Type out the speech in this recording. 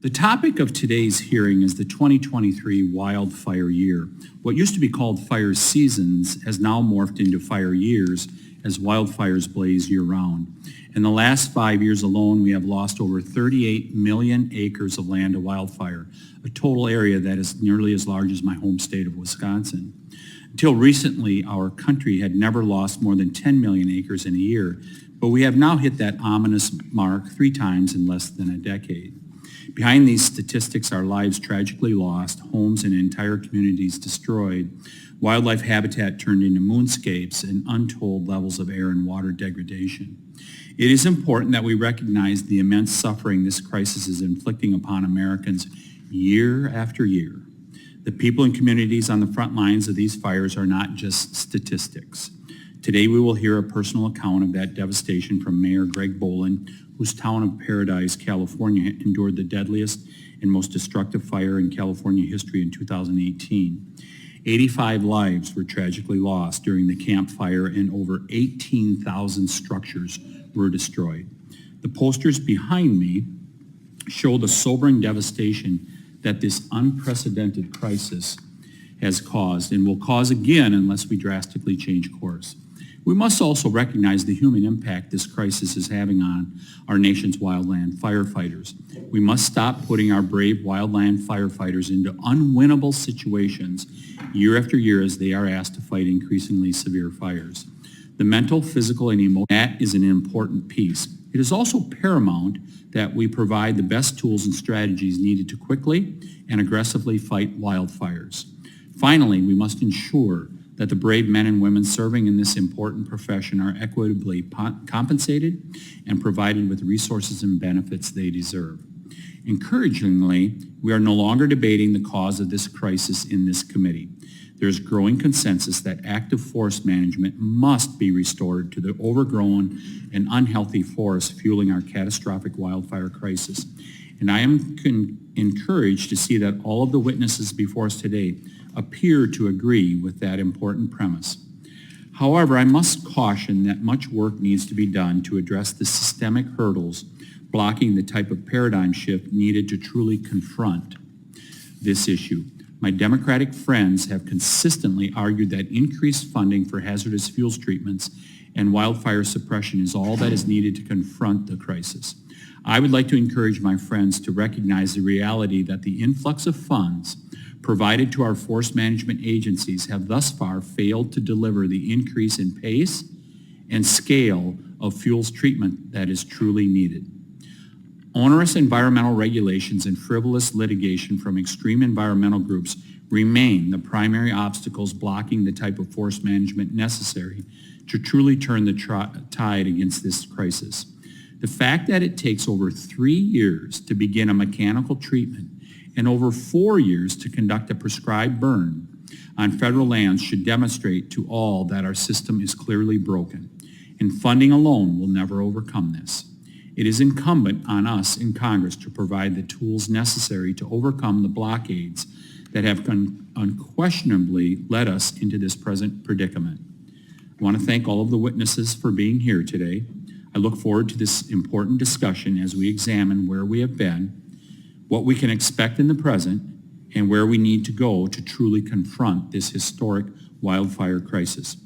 The topic of today's hearing is the 2023 wildfire year. What used to be called fire seasons has now morphed into fire years as wildfires blaze year-round. In the last 5 years alone, we have lost over 38 million acres of land to wildfire, a total area that is nearly as large as my home state of Wisconsin. Until recently, our country had never lost more than 10 million acres in a year, but we have now hit that ominous mark 3 times in less than a decade. Behind these statistics are lives tragically lost, homes and entire communities destroyed, wildlife habitat turned into moonscapes, and untold levels of air and water degradation. It is important that we recognize the immense suffering this crisis is inflicting upon Americans year after year. The people and communities on the front lines of these fires are not just statistics. Today we will hear a personal account of that devastation from Mayor Greg Boland, whose town of Paradise, California, endured the deadliest and most destructive fire in California history in 2018. 85 lives were tragically lost during the Camp Fire, and over 18,000 structures were destroyed. The posters behind me show the sobering devastation that this unprecedented crisis has caused and will cause again unless we drastically change course. We must also recognize the human impact this crisis is having on our nation's wildland firefighters. We must stop putting our brave wildland firefighters into unwinnable situations year after year as they are asked to fight increasingly severe fires. The mental, physical, and emotional, that is an important piece. It is also paramount that we provide the best tools and strategies needed to quickly and aggressively fight wildfires. Finally, we must ensure that the brave men and women serving in this important profession are equitably compensated and provided with resources and benefits they deserve. Encouragingly, we are no longer debating the cause of this crisis in this committee. There is growing consensus that active forest management must be restored to the overgrown and unhealthy forests fueling our catastrophic wildfire crisis. And I am encouraged to see that all of the witnesses before us today appear to agree with that important premise. However, I must caution that much work needs to be done to address the systemic hurdles blocking the type of paradigm shift needed to truly confront this issue. My Democratic friends have consistently argued that increased funding for hazardous fuels treatments and wildfire suppression is all that is needed to confront the crisis. I would like to encourage my friends to recognize the reality that the influx of funds provided to our forest management agencies have thus far failed to deliver the increase in pace and scale of fuels treatment that is truly needed. Onerous environmental regulations and frivolous litigation from extreme environmental groups remain the primary obstacles blocking the type of forest management necessary to truly turn the tide against this crisis. The fact that it takes over 3 years to begin a mechanical treatment and over 4 years to conduct a prescribed burn on federal lands should demonstrate to all that our system is clearly broken, and funding alone will never overcome this. It is incumbent on us in Congress to provide the tools necessary to overcome the blockades that have unquestionably led us into this present predicament. I want to thank all of the witnesses for being here today. I look forward to this important discussion as we examine where we have been, what we can expect in the present, and where we need to go to truly confront this historic wildfire crisis.